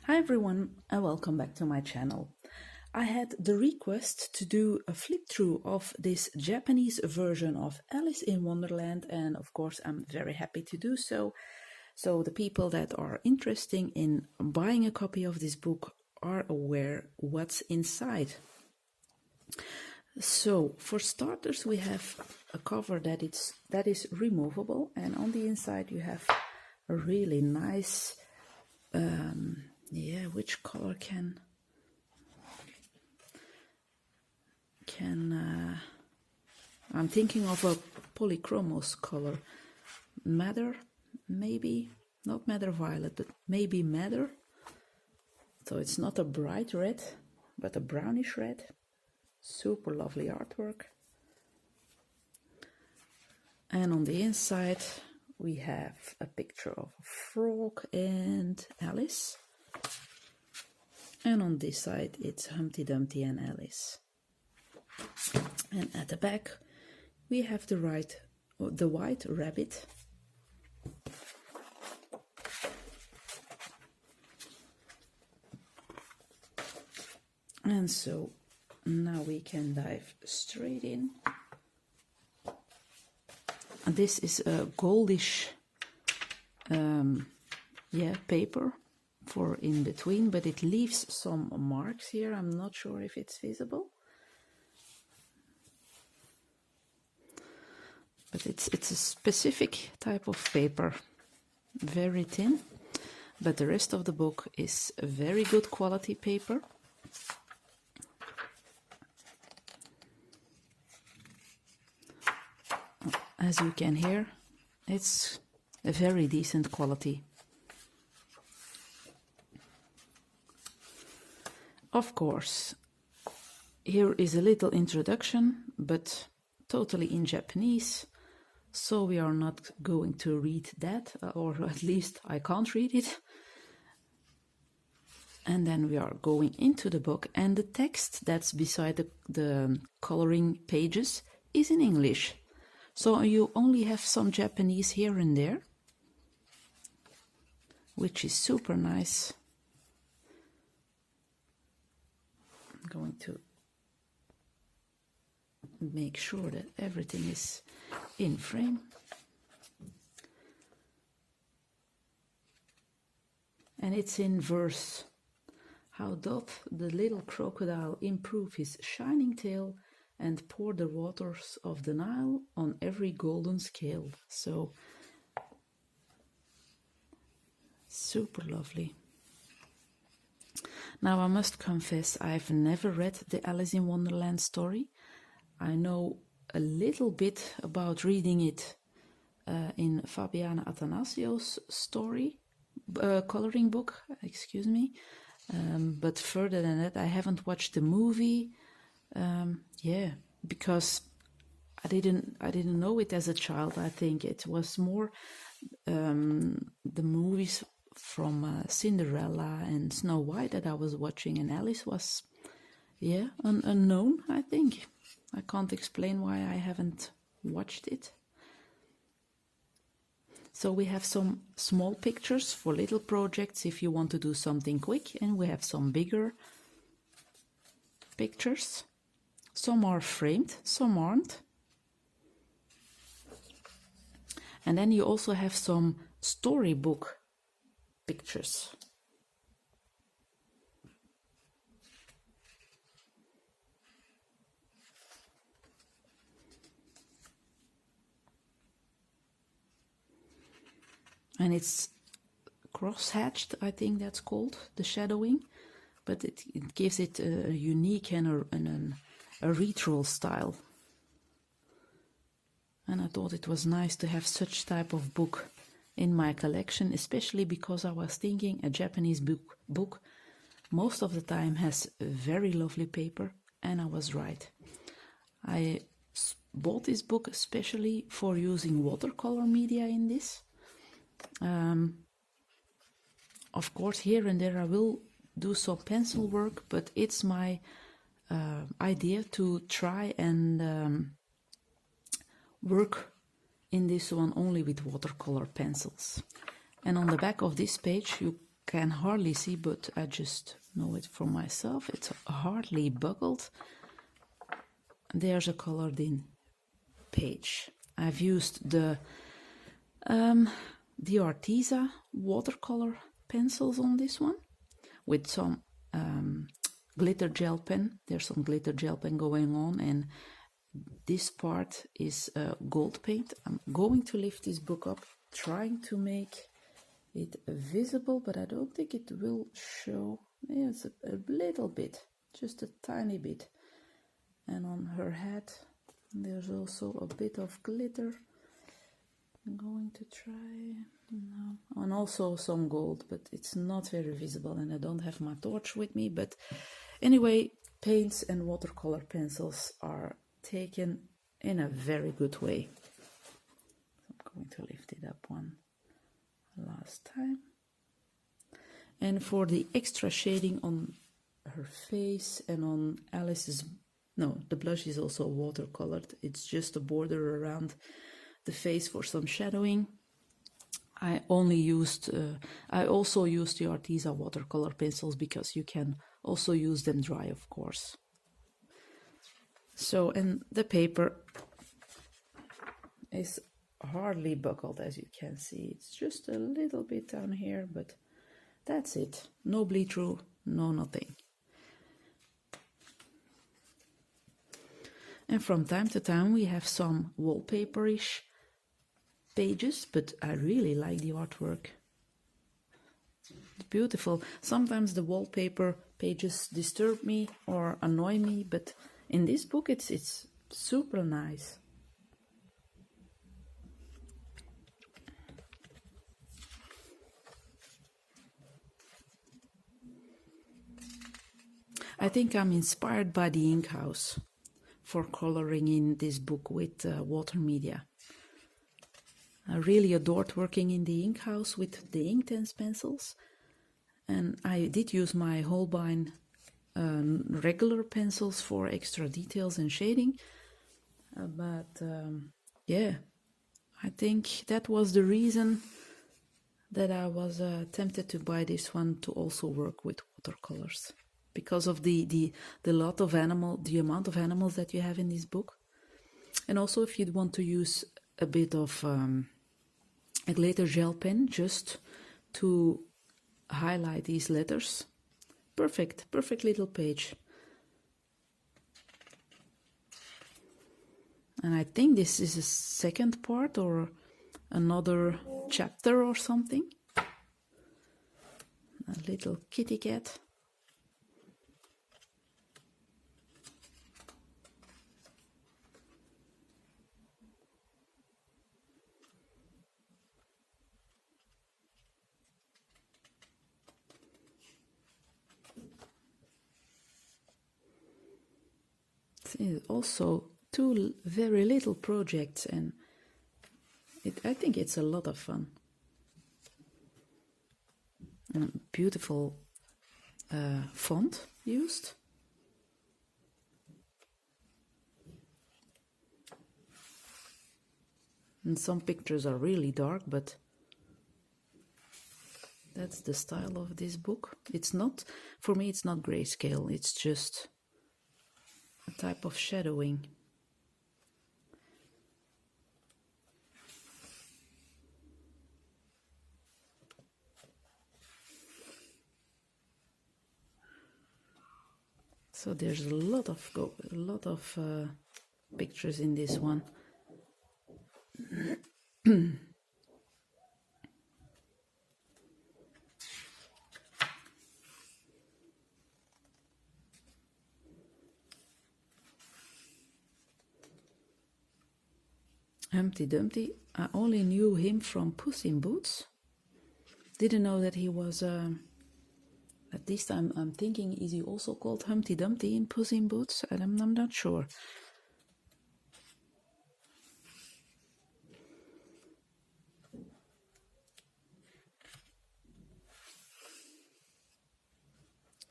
Hi everyone and welcome back to my channel. I had the request to do a flip through of this Japanese version of Alice in Wonderland, and of course I'm very happy to do so. So the people that are interested in buying a copy of this book are aware what's inside. So for starters we have a cover that is removable, and on the inside you have a really nice which color can I'm thinking of a polychromos color. Madder, maybe, not madder violet, but maybe madder. So it's not a bright red, but a brownish red. Super lovely artwork. And on the inside we have a picture of a frog and Alice. And on this side it's Humpty Dumpty and Alice. And at the back we have the white rabbit. And so now we can dive straight in. And this is a goldish paper for in between, but it leaves some marks here. I'm not sure if it's visible, but it's a specific type of paper, very thin, but the rest of the book is a very good quality paper. As you can hear, it's a very decent quality. Of course, here is a little introduction, but totally in Japanese, so we are not going to read that, or at least I can't read it. And then we are going into the book, and the text that's beside the coloring pages is in English. So you only have some Japanese here and there, which is super nice. I'm going to make sure that everything is in frame. And it's in verse. How doth the little crocodile improve his shining tail and pour the waters of the Nile on every golden scale. So super lovely. Now I must confess, I've never read the Alice in Wonderland story. I know a little bit about reading it in Fabiana Athanasio's story, coloring book, excuse me. But further than that, I haven't watched the movie. Because I didn't know it as a child. I think it was more the movies from Cinderella and Snow White that I was watching, and Alice was unknown, I think. I can't explain why I haven't watched it. So we have some small pictures for little projects if you want to do something quick, and we have some bigger pictures. Some are framed, some aren't. And then you also have some storybook pictures. And it's cross-hatched, I think that's called, the shadowing. But it gives it a unique and a retro style. And I thought it was nice to have such type of book in my collection, especially because I was thinking a Japanese book most of the time has very lovely paper, and I was right. I bought this book especially for using watercolor media in this. Of course, here and there I will do some pencil work, but it's my idea to try and work in this one only with watercolor pencils. And on the back of this page you can hardly see, but I just know it for myself. It's hardly buckled. There's a colored in page. I've used the Arteza watercolor pencils on this one with some glitter gel pen. There's some glitter gel pen going on, and this part is gold paint. I'm going to lift this book up, trying to make it visible, but I don't think it will show. Yes, a little bit, just a tiny bit. And on her head there's also a bit of glitter. I'm going to try no. And also some gold, but it's not very visible, and I don't have my torch with me. But anyway, paints and watercolor pencils are taken in a very good way. I'm going to lift it up one last time. And for the extra shading on her face and on Alice's, no, the blush is also watercolored. It's just a border around the face for some shadowing. I also used the Arteza watercolor pencils because you can also use them dry, of course. So, and the paper is hardly buckled, as you can see. It's just a little bit down here, but that's it. No bleed through, no nothing. And from time to time we have some wallpaperish pages, but I really like the artwork. It's beautiful. Sometimes the wallpaper pages disturb me or annoy me, but in this book it's super nice. I think I'm inspired by the ink house for coloring in this book with water media. I really adored working in the ink house with the Inktense pencils, and I did use my Holbein regular pencils for extra details and shading, yeah, I think that was the reason that I was tempted to buy this one to also work with watercolors, because of the amount of animals that you have in this book. And also if you'd want to use a bit of a glitter gel pen just to highlight these letters, perfect little page. And I think this is a second part or another chapter or something. A little kitty cat. Also two very little projects, and I think it's a lot of fun. And beautiful font used. And some pictures are really dark, but that's the style of this book. It's not, for me, it's not grayscale, it's just a type of shadowing. So there's a lot of pictures in this one. Humpty Dumpty, I only knew him from Puss in Boots. Didn't know that he was, at least I'm thinking, is he also called Humpty Dumpty in Puss in Boots? I'm not sure.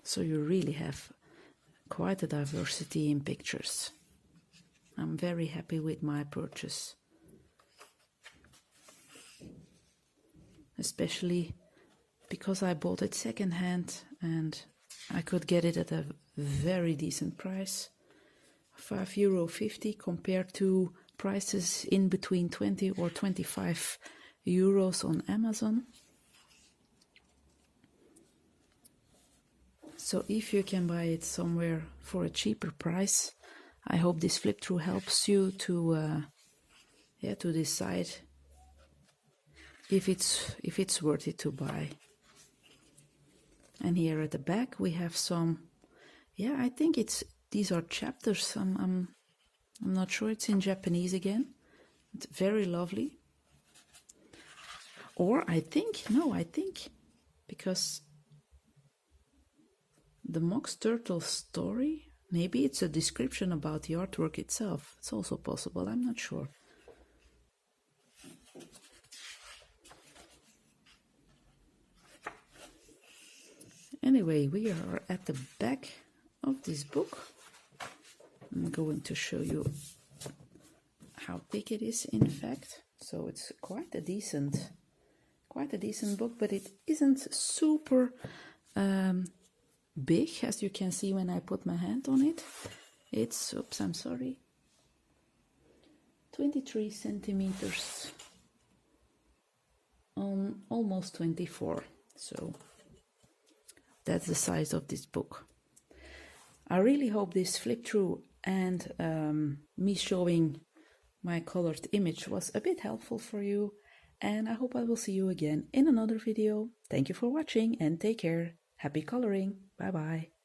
So you really have quite a diversity in pictures. I'm very happy with my purchase. Especially because I bought it secondhand and I could get it at a very decent price, €5.50 compared to prices in between 20 or 25 euros on Amazon. So if you can buy it somewhere for a cheaper price, I hope this flip through helps you to decide if it's worth it to buy. And here at the back we have some, I think these are chapters. I'm not sure, it's in Japanese again. It's very lovely. Or I think because the Mox Turtle story, maybe it's a description about the artwork itself. It's also possible, I'm not sure. Anyway, we are at the back of this book. I'm going to show you how big it is, in fact. So it's quite a decent book, but it isn't super big, as you can see when I put my hand on it. It's, oops, I'm sorry, 23 centimeters on almost 24. So that's the size of this book. I really hope this flip through and me showing my colored image was a bit helpful for you, and I hope I will see you again in another video. Thank you for watching and take care. Happy coloring. Bye bye.